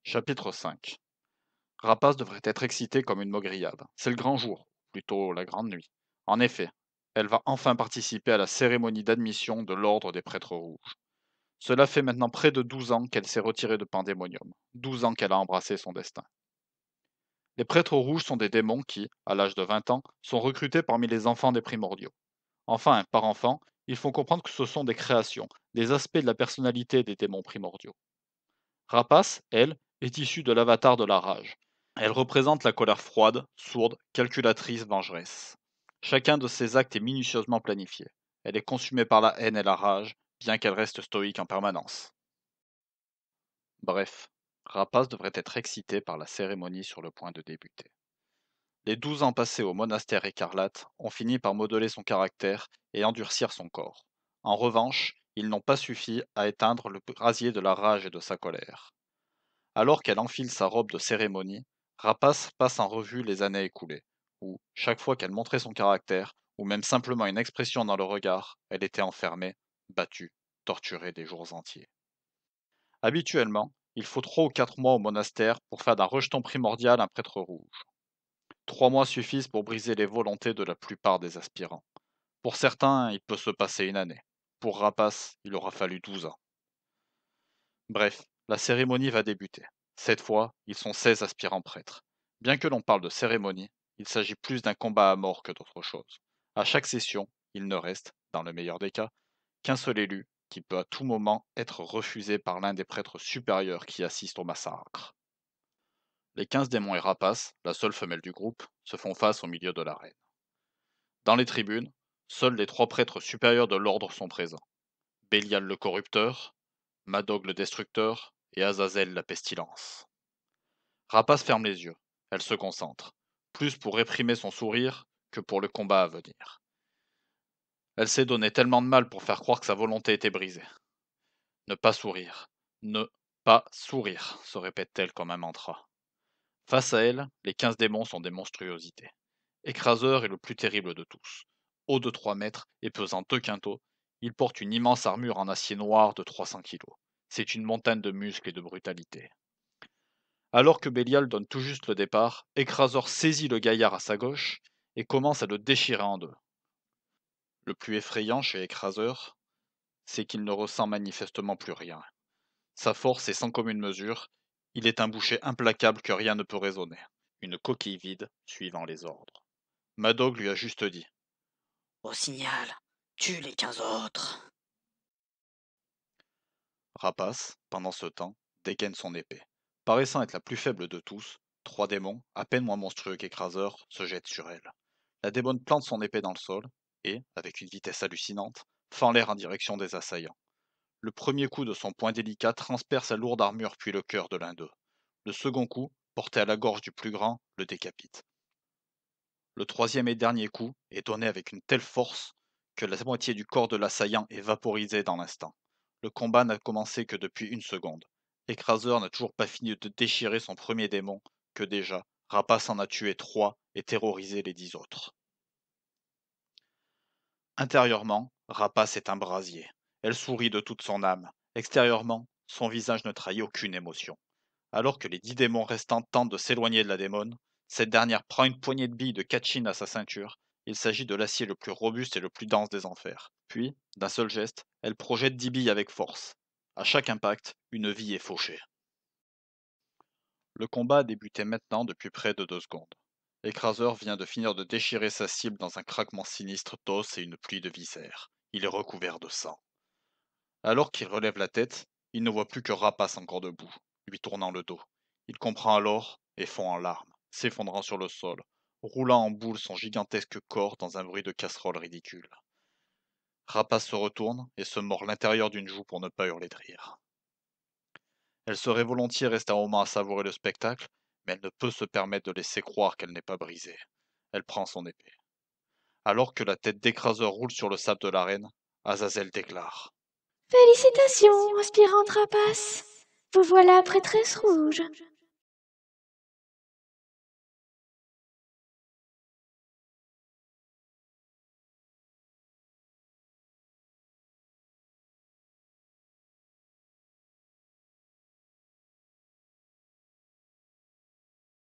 Chapitre 5. Rapace devrait être excitée comme une maugriade. C'est le grand jour, plutôt la grande nuit. En effet, elle va enfin participer à la cérémonie d'admission de l'Ordre des Prêtres Rouges. Cela fait maintenant près de 12 ans qu'elle s'est retirée de Pandémonium, 12 ans qu'elle a embrassé son destin. Les Prêtres Rouges sont des démons qui, à l'âge de 20 ans, sont recrutés parmi les enfants des primordiaux. Enfin, par enfant, il faut comprendre que ce sont des créations, des aspects de la personnalité des démons primordiaux. Rapace, elle, est issue de l'avatar de la rage. Elle représente la colère froide, sourde, calculatrice, vengeresse. Chacun de ses actes est minutieusement planifié. Elle est consumée par la haine et la rage, bien qu'elle reste stoïque en permanence. Bref, Rapace devrait être excitée par la cérémonie sur le point de débuter. Les 12 ans passés au monastère écarlate ont fini par modeler son caractère et endurcir son corps. En revanche, ils n'ont pas suffi à éteindre le brasier de la rage et de sa colère. Alors qu'elle enfile sa robe de cérémonie, Rapace passe en revue les années écoulées, où, chaque fois qu'elle montrait son caractère, ou même simplement une expression dans le regard, elle était enfermée, battue, torturée des jours entiers. Habituellement, il faut 3 ou 4 mois au monastère pour faire d'un rejeton primordial un prêtre rouge. 3 mois suffisent pour briser les volontés de la plupart des aspirants. Pour certains, il peut se passer une année. Pour Rapace, il aura fallu 12 ans. Bref, la cérémonie va débuter. Cette fois, ils sont 16 aspirants prêtres. Bien que l'on parle de cérémonie, il s'agit plus d'un combat à mort que d'autre chose. À chaque session, il ne reste, dans le meilleur des cas, qu'un seul élu qui peut à tout moment être refusé par l'un des prêtres supérieurs qui assistent au massacre. Les 15 démons et Rapace, la seule femelle du groupe, se font face au milieu de l'arène. Dans les tribunes, seuls les 3 prêtres supérieurs de l'ordre sont présents. Bélial le corrupteur, Madog le destructeur et Azazel la pestilence. Rapace ferme les yeux. Elle se concentre, plus pour réprimer son sourire que pour le combat à venir. Elle s'est donné tellement de mal pour faire croire que sa volonté était brisée. Ne pas sourire. Ne pas sourire, se répète-t-elle comme un mantra. Face à elle, les 15 démons sont des monstruosités. Écraseur est le plus terrible de tous. Haut de 3 mètres et pesant 2 quintaux, il porte une immense armure en acier noir de 300 kilos. C'est une montagne de muscles et de brutalité. Alors que Bélial donne tout juste le départ, Écraseur saisit le gaillard à sa gauche et commence à le déchirer en deux. Le plus effrayant chez Écraseur, c'est qu'il ne ressent manifestement plus rien. Sa force est sans commune mesure, il est un boucher implacable que rien ne peut raisonner. Une coquille vide suivant les ordres. Madog lui a juste dit. Au signal, tue les 15 autres. Rapace, pendant ce temps, dégaine son épée. Paraissant être la plus faible de tous, 3 démons, à peine moins monstrueux qu'Écraseur, se jettent sur elle. La démon plante son épée dans le sol et, avec une vitesse hallucinante, fend l'air en direction des assaillants. Le premier coup de son poing délicat transperce la lourde armure puis le cœur de l'un d'eux. Le second coup, porté à la gorge du plus grand, le décapite. Le troisième et dernier coup est donné avec une telle force que la moitié du corps de l'assaillant est vaporisé dans l'instant. Le combat n'a commencé que depuis une seconde. Écraseur n'a toujours pas fini de déchirer son premier démon, que déjà, Rapace en a tué 3 et terrorisé les 10 autres. Intérieurement, Rapace est un brasier. Elle sourit de toute son âme. Extérieurement, son visage ne trahit aucune émotion. Alors que les 10 démons restants tentent de s'éloigner de la démone, cette dernière prend une poignée de billes de Katchin à sa ceinture. Il s'agit de l'acier le plus robuste et le plus dense des enfers. Puis, d'un seul geste, elle projette 10 billes avec force. À chaque impact, une vie est fauchée. Le combat a débuté maintenant depuis près de 2 secondes. L'écraseur vient de finir de déchirer sa cible dans un craquement sinistre d'os et une pluie de viscères. Il est recouvert de sang. Alors qu'il relève la tête, il ne voit plus que Rapace encore debout, lui tournant le dos. Il comprend alors et fond en larmes, s'effondrant sur le sol, roulant en boule son gigantesque corps dans un bruit de casserole ridicule. Rapace se retourne et se mord l'intérieur d'une joue pour ne pas hurler de rire. Elle serait volontiers restée un moment à savourer le spectacle, mais elle ne peut se permettre de laisser croire qu'elle n'est pas brisée. Elle prend son épée. Alors que la tête d'écraseur roule sur le sable de l'arène, Azazel déclare. Félicitations, aspirante rapace. Vous voilà prêtresse rouge.